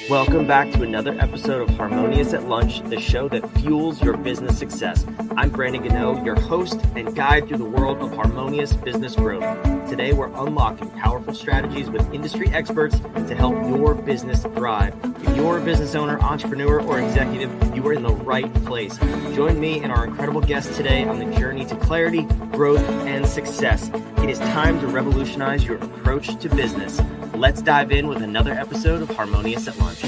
Welcome back to another episode of Harmonious at Lunch, the show that fuels your business success. I'm Brandon Gano, your host and guide through the world of harmonious business growth. Today, we're unlocking powerful strategies with industry experts to help your business thrive. If you're a business owner, entrepreneur, or executive, you are in the right place. Join me and our incredible guests today on the journey to clarity, growth, and success. It is time to revolutionize your approach to business. Let's dive in with another episode of Harmonious at Lunch.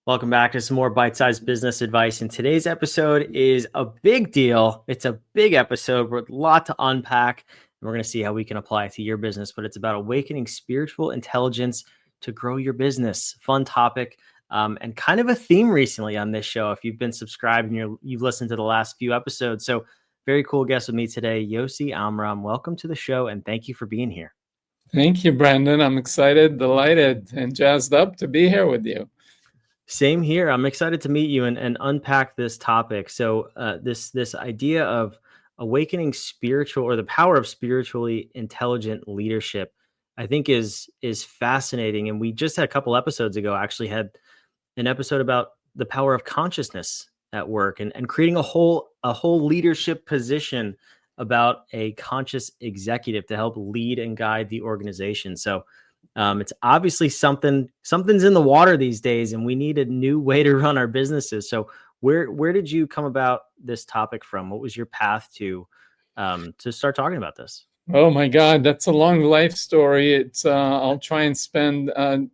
Welcome back to some more bite-sized business advice. And today's episode is a big deal. It's a big episode with a lot to unpack. And we're going to see how we can apply it to your business. But it's about awakening spiritual intelligence to grow your business. Fun topic and kind of a theme recently on this show. If you've been subscribed and you've listened to the last few episodes. So very cool guest with me today, Yosi Amram. Welcome to the show and thank you for being here. Thank you, Brandon. I'm excited, delighted, and jazzed up to be here with you. Same here. I'm excited to meet you and unpack this topic. So this idea of awakening spiritual or the power of spiritually intelligent leadership, I think is fascinating. And we just had a couple episodes ago, actually had an episode about the power of consciousness at work and creating a whole leadership position about a conscious executive to help lead and guide the organization. So it's obviously something's in the water these days, and we need a new way to run our businesses. So where did you come about this topic from? What was your path to start talking about this? Oh my God, that's a long life story. It's I'll try and spend 1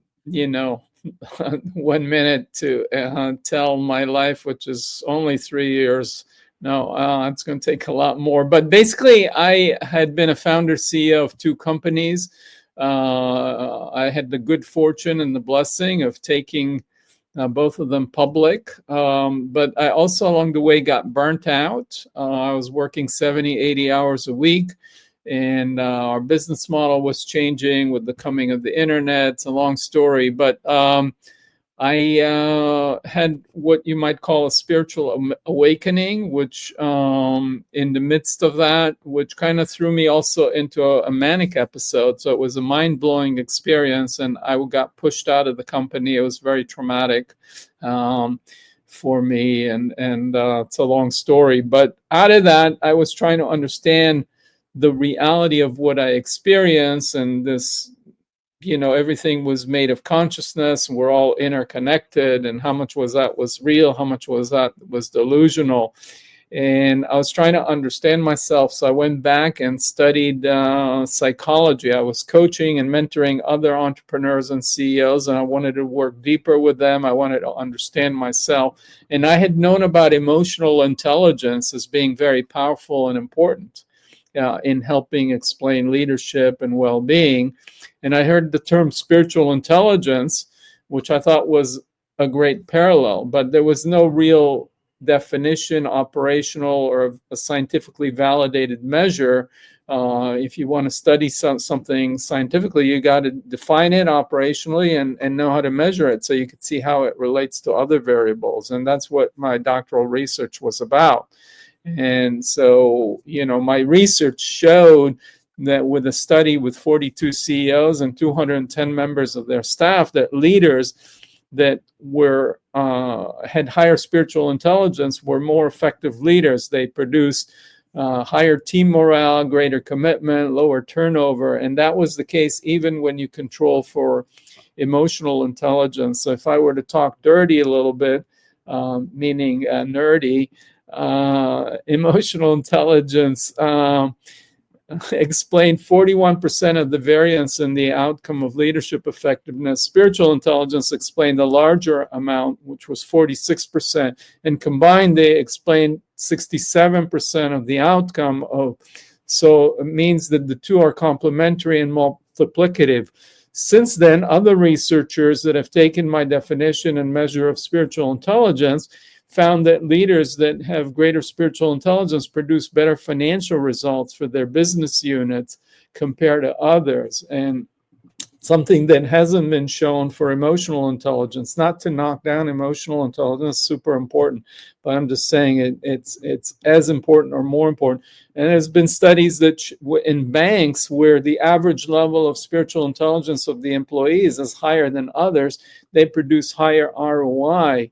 minute to tell my life, which is only 3 years. No, it's going to take a lot more. But basically, I had been a founder CEO of 2 companies. I had the good fortune and the blessing of taking both of them public. But I also along the way got burnt out. I was working 70, 80 hours a week. And our business model was changing with the coming of the internet. It's a long story, but I had what you might call a spiritual awakening, which in the midst of that, which kind of threw me also into a manic episode. So it was a mind-blowing experience, and I got pushed out of the company. It was very traumatic for me, and it's a long story. But out of that, I was trying to understand the reality of what I experienced, and this, everything was made of consciousness, and we're all interconnected, and how much was that was real, how much was that was delusional. And I was trying to understand myself, so I went back and studied psychology. I was coaching and mentoring other entrepreneurs and CEOs, and I wanted to work deeper with them. I wanted to understand myself, and I had known about emotional intelligence as being very powerful and important in helping explain leadership and well-being. And I heard the term spiritual intelligence, which I thought was a great parallel, but there was no real definition, operational, or a scientifically validated measure. If you want to study something scientifically, you got to define it operationally and know how to measure it so you could see how it relates to other variables. And that's what my doctoral research was about. And so, my research showed that with a study with 42 CEOs and 210 members of their staff, that leaders that were had higher spiritual intelligence were more effective leaders. They produced higher team morale, greater commitment, lower turnover. And that was the case even when you control for emotional intelligence. So if I were to talk dirty a little bit, meaning nerdy, emotional intelligence explained 41% of the variance in the outcome of leadership effectiveness. Spiritual intelligence explained a larger amount, which was 46%. And combined, they explained 67% of the outcome of. So it means that the two are complementary and multiplicative. Since then, other researchers that have taken my definition and measure of spiritual intelligence found that leaders that have greater spiritual intelligence produce better financial results for their business units compared to others. And something that hasn't been shown for emotional intelligence. Not to knock down emotional intelligence, super important, but I'm just saying it's as important or more important. And there's been studies that in banks where the average level of spiritual intelligence of the employees is higher than others, they produce higher ROI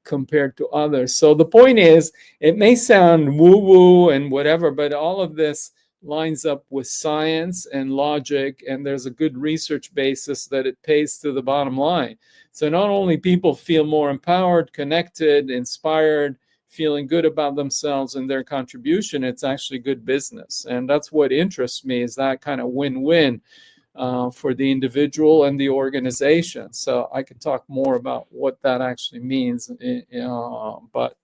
compared to others. So the point is, it may sound woo-woo and whatever, but all of this lines up with science and logic, and there's a good research basis that it pays to the bottom line. So not only people feel more empowered, connected, inspired, feeling good about themselves and their contribution, it's actually good business. And that's what interests me, is that kind of win-win for the individual and the organization. So I could talk more about what that actually means, but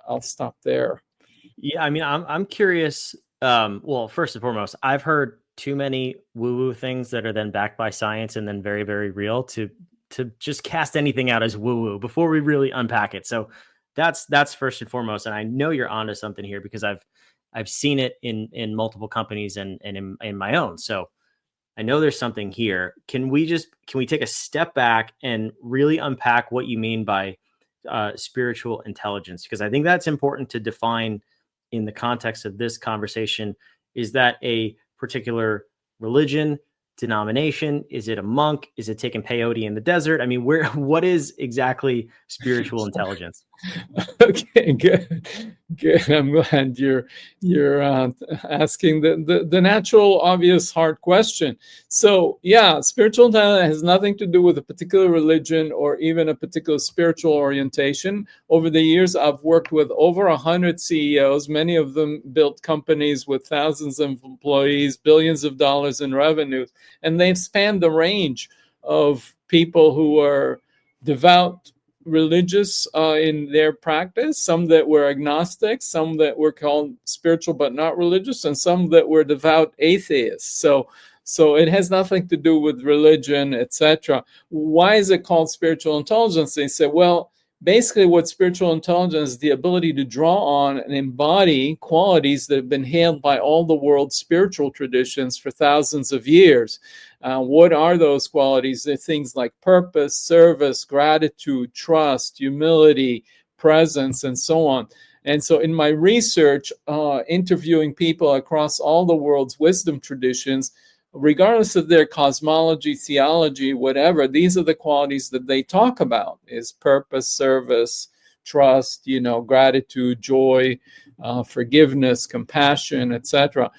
I'll stop there. Yeah, I mean, I'm curious. Well, first and foremost, I've heard too many woo-woo things that are then backed by science and then very, very real to just cast anything out as woo-woo before we really unpack it. So that's first and foremost. And I know you're onto something here because I've seen it in multiple companies and in my own. So I know there's something here. Can we take a step back and really unpack what you mean by spiritual intelligence? Because I think that's important to define in the context of this conversation. Is that a particular religion, denomination? Is it a monk? Is it taking peyote in the desert? I mean, what is exactly spiritual intelligence? Okay, good. I'm glad you're asking the natural, obvious, hard question. So yeah, spiritual intelligence has nothing to do with a particular religion or even a particular spiritual orientation. Over the years, I've worked with over 100 CEOs. Many of them built companies with thousands of employees, billions of dollars in revenues, and they've spanned the range of people who are devout religious in their practice, some that were agnostic, some that were called spiritual but not religious, and some that were devout atheists. So it has nothing to do with religion, etc. Why is it called spiritual intelligence? They say, well, basically what spiritual intelligence is the ability to draw on and embody qualities that have been hailed by all the world's spiritual traditions for thousands of years. What are those qualities? They're things like purpose, service, gratitude, trust, humility, presence, and so on. And so in my research, interviewing people across all the world's wisdom traditions, regardless of their cosmology, theology, whatever, these are the qualities that they talk about: is purpose, service, trust, gratitude, joy, forgiveness, compassion, etc.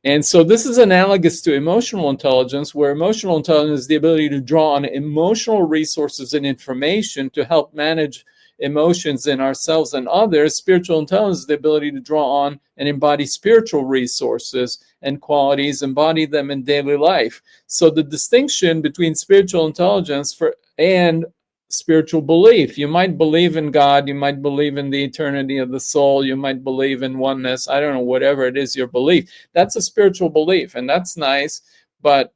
And so this is analogous to emotional intelligence, where emotional intelligence is the ability to draw on emotional resources and information to help manage emotions in ourselves and others. Spiritual intelligence is the ability to draw on and embody spiritual resources and qualities, embody them in daily life. So the distinction between spiritual intelligence and spiritual belief: you might believe in God, you might believe in the eternity of the soul, you might believe in oneness, I don't know, whatever it is your belief, that's a spiritual belief, and that's nice. But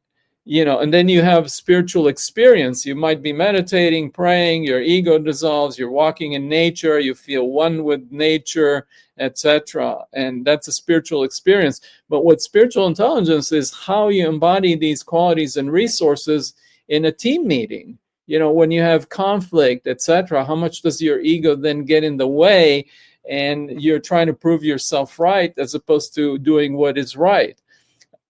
and then you have spiritual experience. You might be meditating, praying, your ego dissolves, you're walking in nature, you feel one with nature, etc. And that's a spiritual experience. But what spiritual intelligence is, how you embody these qualities and resources in a team meeting. When you have conflict, etc., how much does your ego then get in the way, and you're trying to prove yourself right as opposed to doing what is right?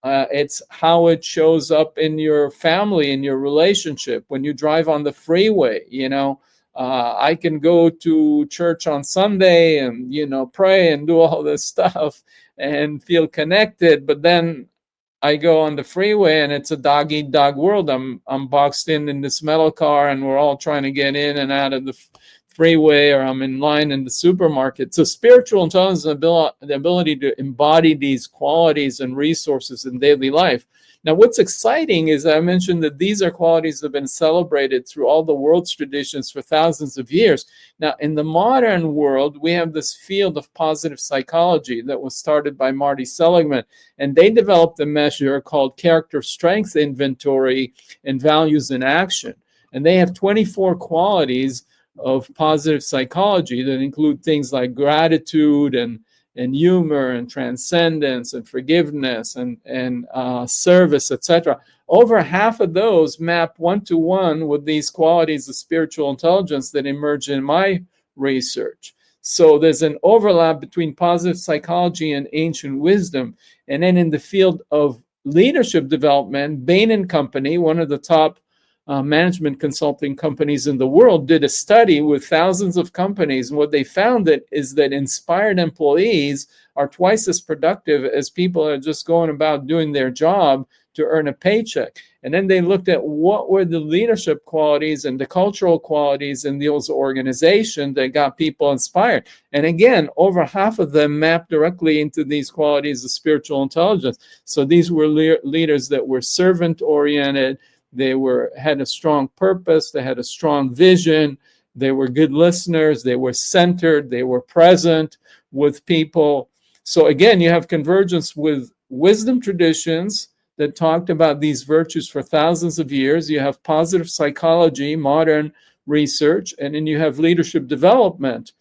It's how it shows up in your family, in your relationship. When you drive on the freeway, I can go to church on Sunday and, pray and do all this stuff and feel connected. But then I go on the freeway and it's a dog-eat-dog world. I'm boxed in this metal car, and we're all trying to get in and out of the freeway, or I'm in line in the supermarket. So spiritual intelligence is the ability to embody these qualities and resources in daily life. Now, what's exciting is I mentioned that these are qualities that have been celebrated through all the world's traditions for thousands of years. Now, in the modern world, we have this field of positive psychology that was started by Marty Seligman, and they developed a measure called character strength inventory and values in action. And they have 24 qualities of positive psychology that include things like gratitude and and humor and transcendence and forgiveness and service, etc. Over half of those map one-to-one with these qualities of spiritual intelligence that emerge in my research. So there's an overlap between positive psychology and ancient wisdom. And then in the field of leadership development, Bain & Company, one of the top management consulting companies in the world, did a study with thousands of companies. And what they found is that inspired employees are twice as productive as people that are just going about doing their job to earn a paycheck. And then they looked at what were the leadership qualities and the cultural qualities in those organizations that got people inspired. And again, over half of them mapped directly into these qualities of spiritual intelligence. So these were leaders that were servant-oriented. They had a strong purpose. They had a strong vision. They were good listeners. They were centered. They were present with people. So again, you have convergence with wisdom traditions that talked about these virtues for thousands of years. You have positive psychology, modern research, and then you have leadership development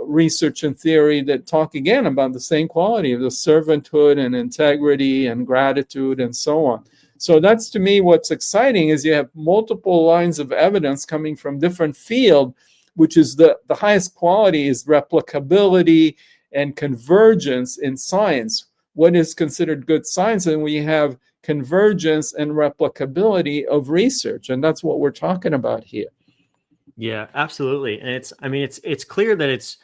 research and theory that talk again about the same quality of the servanthood and integrity and gratitude and so on. So that's, to me, what's exciting is you have multiple lines of evidence coming from different fields, which is the highest quality is replicability and convergence in science. What is considered good science? And we have convergence and replicability of research. And that's what we're talking about here. Yeah, absolutely. And it's clear that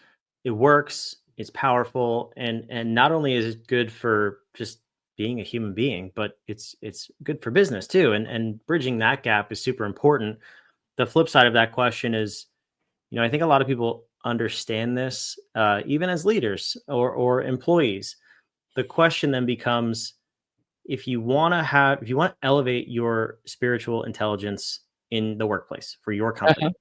it works, it's powerful, and not only is it good for just being a human being, but it's good for business too. And bridging that gap is super important. The flip side of that question is, I think a lot of people understand this, even as leaders or employees. The question then becomes, if you want to elevate your spiritual intelligence in the workplace for your company,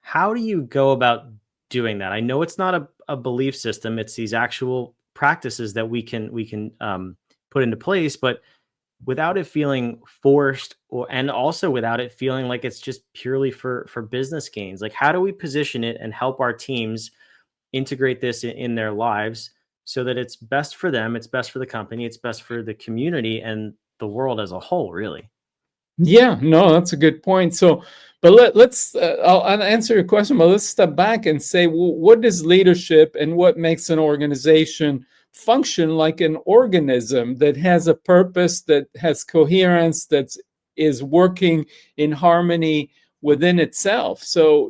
how do you go about doing that? I know it's not a belief system; it's these actual practices that we can put into place, but without it feeling forced, and also without it feeling like it's just purely for business gains. Like, how do we position it and help our teams integrate this in their lives so that it's best for them, it's best for the company, it's best for the community and the world as a whole, really? Yeah, no, that's a good point. So, but let's I'll answer your question, but let's step back and say, well, what is leadership and what makes an organization function like an organism that has a purpose, that has coherence, that is working in harmony within itself? So,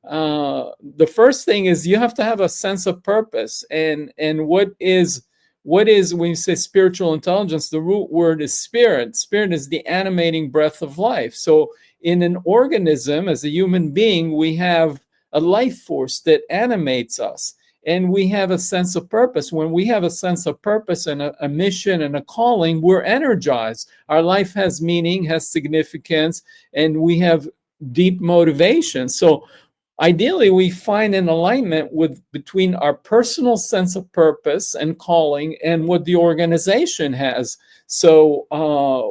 the first thing is you have to have a sense of purpose. And what is when you say spiritual intelligence, the root word is spirit. Spirit is the animating breath of life. So in an organism, as a human being, we have a life force that animates us, and we have a sense of purpose. When we have a sense of purpose and a mission and a calling, we're energized. Our life has meaning, has significance, and we have deep motivation. So ideally, we find an alignment between our personal sense of purpose and calling and what the organization has. So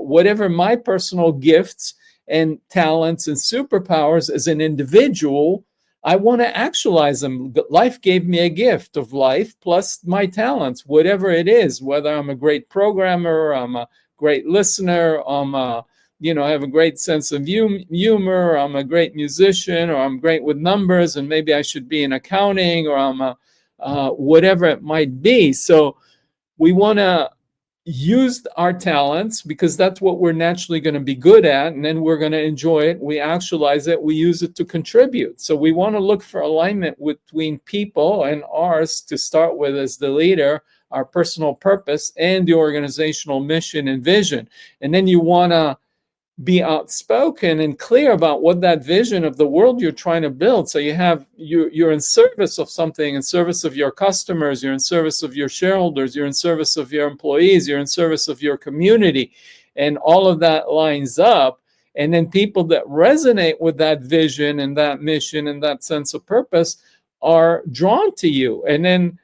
whatever my personal gifts and talents and superpowers as an individual, I want to actualize them. Life gave me a gift of life plus my talents, whatever it is, whether I'm a great programmer, I'm a great listener, I have a great sense of humor, I'm a great musician, or I'm great with numbers, and maybe I should be in accounting, or I'm whatever it might be. So we want to use our talents because that's what we're naturally going to be good at, and then we're going to enjoy it. We actualize it. We use it to contribute. So we want to look for alignment between people and ours to start with as the leader, our personal purpose, and the organizational mission and vision. And then you want to be outspoken and clear about what that vision of the world you're trying to build. So you're in service of something, in service of your customers, you're in service of your shareholders, you're in service of your employees, you're in service of your community, and all of that lines up. And then people that resonate with that vision and that mission and that sense of purpose are drawn to you. And then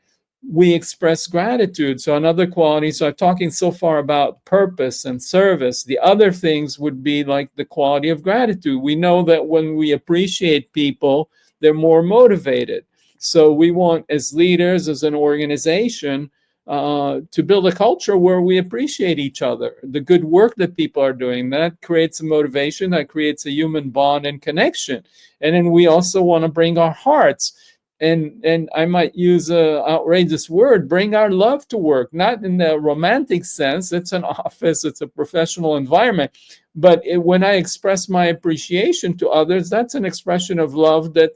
we express gratitude. So another quality, so I'm talking so far about purpose and service. The other things would be like the quality of gratitude. We know that when we appreciate people, they're more motivated. So we want, as leaders, as an organization, to build a culture where we appreciate each other, the good work that people are doing. That creates a motivation, that creates a human bond and connection. And then we also want to bring our hearts, and I might use a outrageous word, bring our love to work, not in the romantic sense. It's an office, it's a professional environment. But when I express my appreciation to others, that's an expression of love that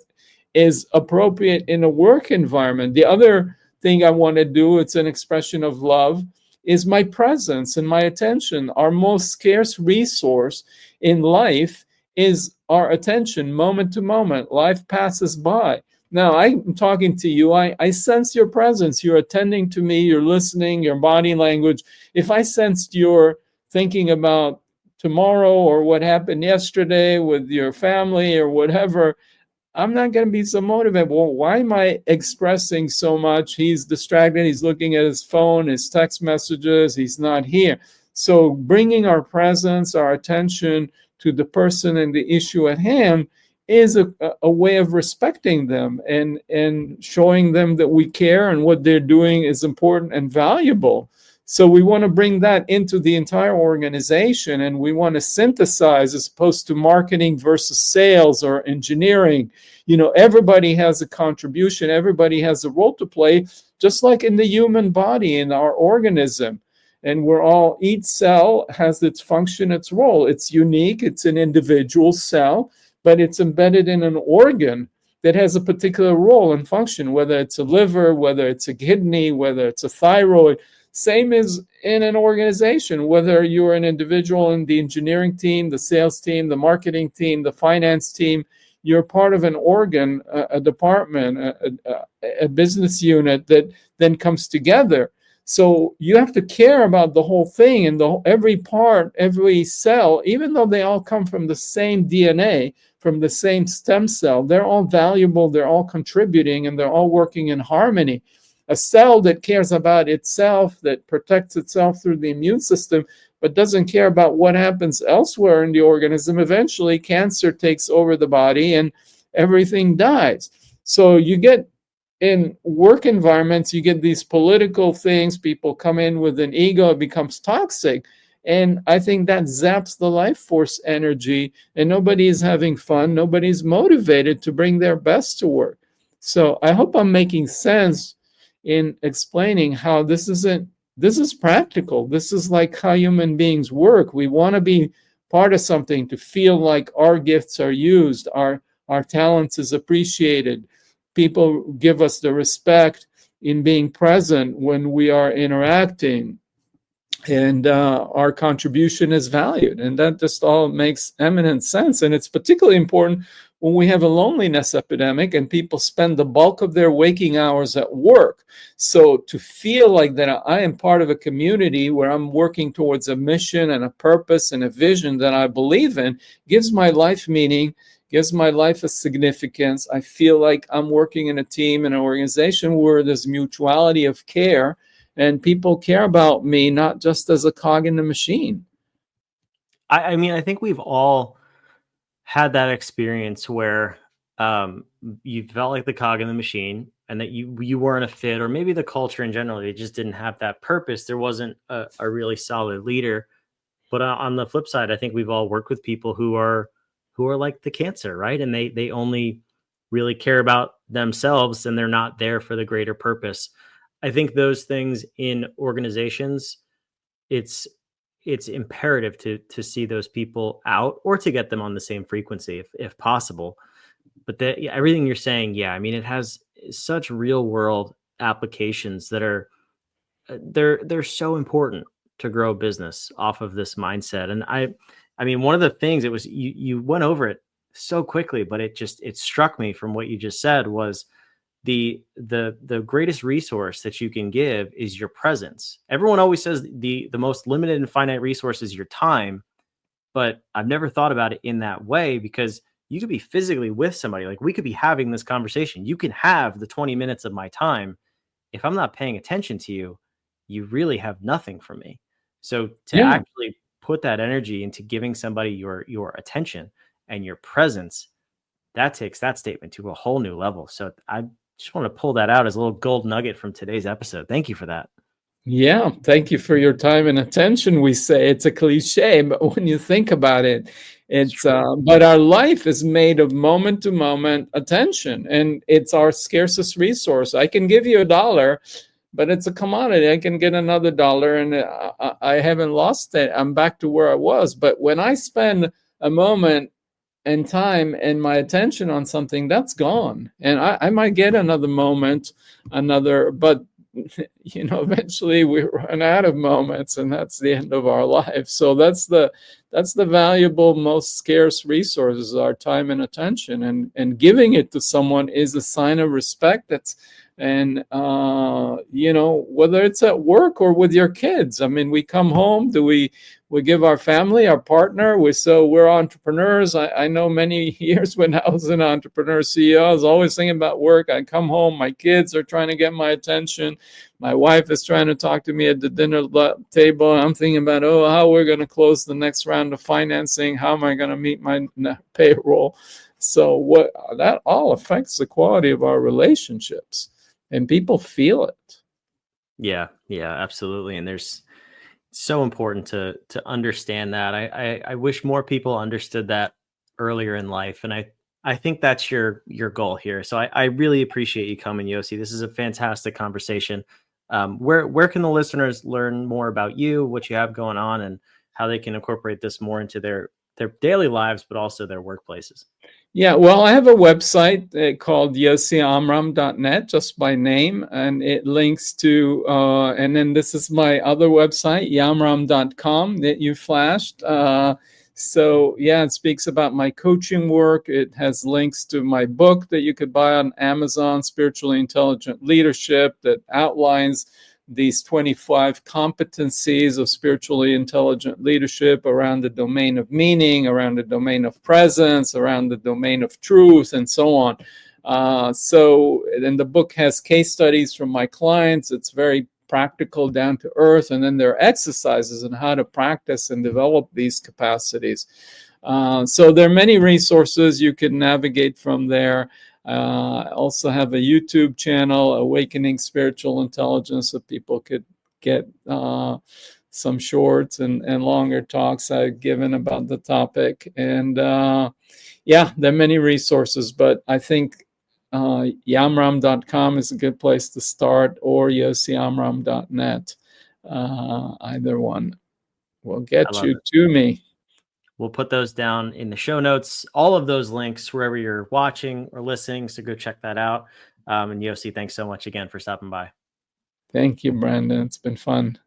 is appropriate in a work environment. The other thing I want to do, it's an expression of love, is my presence and my attention. Our most scarce resource in life is our attention, moment to moment. Life passes by. Now, I'm talking to you. I sense your presence. You're attending to me. You're listening, your body language. If I sensed you're thinking about tomorrow or what happened yesterday with your family or whatever, I'm not going to be so motivated. Well, why am I expressing so much? He's distracted. He's looking at his phone, his text messages. He's not here. So bringing our presence, our attention to the person and the issue at hand is a way of respecting them and showing them that we care and what they're doing is important and valuable. So we want to bring that into the entire organization, and we want to synthesize, as opposed to marketing versus sales or engineering. Everybody has a contribution, everybody has a role to play, just like in the human body, in our organism. And each cell has its function, its role. It's unique, it's an individual cell, but it's embedded in an organ that has a particular role and function, whether it's a liver, whether it's a kidney, whether it's a thyroid. Same as in an organization, whether you're an individual in the engineering team, the sales team, the marketing team, the finance team, you're part of an organ, a department, a business unit that then comes together. So you have to care about the whole thing, and every part, every cell, even though they all come from the same DNA, from the same stem cell, they're all valuable, they're all contributing, and they're all working in harmony. A cell that cares about itself, that protects itself through the immune system, but doesn't care about what happens elsewhere in the organism, eventually cancer takes over the body and everything dies. So you get, in work environments, you get these political things, people come in with an ego, it becomes toxic. And I think that zaps the life force energy, and nobody's having fun, nobody's motivated to bring their best to work. So I hope I'm making sense in explaining how this is practical. This is like how human beings work. We want to be part of something, to feel like our gifts are used, our talents is appreciated. People give us the respect in being present when we are interacting, and our contribution is valued. And that just all makes eminent sense. And it's particularly important when we have a loneliness epidemic and people spend the bulk of their waking hours at work. So to feel like that I am part of a community where I'm working towards a mission and a purpose and a vision that I believe in gives my life meaning, gives my life a significance. I feel like I'm working in a team, in an organization where there's mutuality of care, and people care about me, not just as a cog in the machine. I mean, I think we've all had that experience where you felt like the cog in the machine, and that you weren't a fit, or maybe the culture in general, they just didn't have that purpose. There wasn't a really solid leader. But on the flip side, I think we've all worked with people who are like the cancer, right? And they only really care about themselves, and they're not there for the greater purpose. I think those things in organizations, it's imperative to see those people out, or to get them on the same frequency if possible. But everything you're saying, yeah, I mean, it has such real world applications that are they're so important to grow a business off of this mindset. And I mean, one of the things, it was, you went over it so quickly, but it struck me from what you just said was the greatest resource that you can give is your presence. Everyone always says the most limited and finite resource is your time, but I've never thought about it in that way, because you could be physically with somebody. Like, we could be having this conversation. You can have the 20 minutes of my time. If I'm not paying attention to you, you really have nothing for me. So to actually put that energy into giving somebody your attention and your presence, that takes that statement to a whole new level. So Just want to pull that out as a little gold nugget from today's episode. Thank you for that. Yeah, thank you for your time and attention. We say it's a cliche, but when you think about it, it's but our life is made of moment to moment attention, and it's our scarcest resource. I can give you $1, but it's a commodity. I can get another $1, and I haven't lost it. I'm back to where I was. But when I spend a moment and time and my attention on something, that's gone, and I might get another moment, but eventually we run out of moments, and that's the end of our life. So that's the valuable, most scarce resource, is our time and attention, and giving it to someone is a sign of respect. Whether it's at work or with your kids. I mean, we come home, we give our family, our partner, we're entrepreneurs. I know many years when I was an entrepreneur CEO, I was always thinking about work. I come home, my kids are trying to get my attention. My wife is trying to talk to me at the dinner table. I'm thinking about, how we're going to close the next round of financing. How am I going to meet my payroll? So that all affects the quality of our relationships, and people feel it. Yeah, absolutely. And there's so important to understand that. I wish more people understood that earlier in life. And I think that's your goal here. So I really appreciate you coming, Yosi. This is a fantastic conversation. Where can the listeners learn more about you, what you have going on, and how they can incorporate this more into their daily lives, but also their workplaces? Yeah, well, I have a website called yosiamram.net, just by name, and it links to, and then this is my other website, yamram.com, that you flashed. It speaks about my coaching work. It has links to my book that you could buy on Amazon, Spiritually Intelligent Leadership, that outlines these 25 competencies of spiritually intelligent leadership around the domain of meaning, around the domain of presence, around the domain of truth, and so on. And the book has case studies from my clients. It's very practical, down to earth, and then there are exercises on how to practice and develop these capacities. So there are many resources you can navigate from there. I also have a YouTube channel, Awakening Spiritual Intelligence, so people could get some shorts and longer talks I've given about the topic. And there are many resources, but I think yamram.com is a good place to start, or yosiamram.net. Either one will get you to me. We'll put those down in the show notes, all of those links, wherever you're watching or listening. So go check that out. And Yosi, thanks so much again for stopping by. Thank you, Brandon. It's been fun.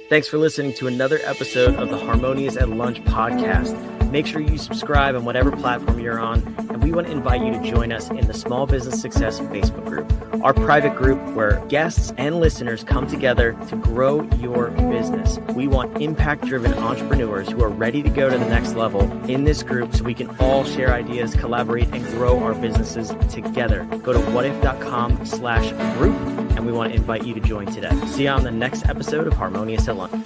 Thanks for listening to another episode of the Harmonious at Lunch podcast. Make sure you subscribe on whatever platform you're on, and we want to invite you to join us in the Small Business Success Facebook group, our private group where guests and listeners come together to grow your business. We want impact-driven entrepreneurs who are ready to go to the next level in this group so we can all share ideas, collaborate, and grow our businesses together. Go to whatif.com/group, and we want to invite you to join today. See you on the next episode of Harmonious at Lunch.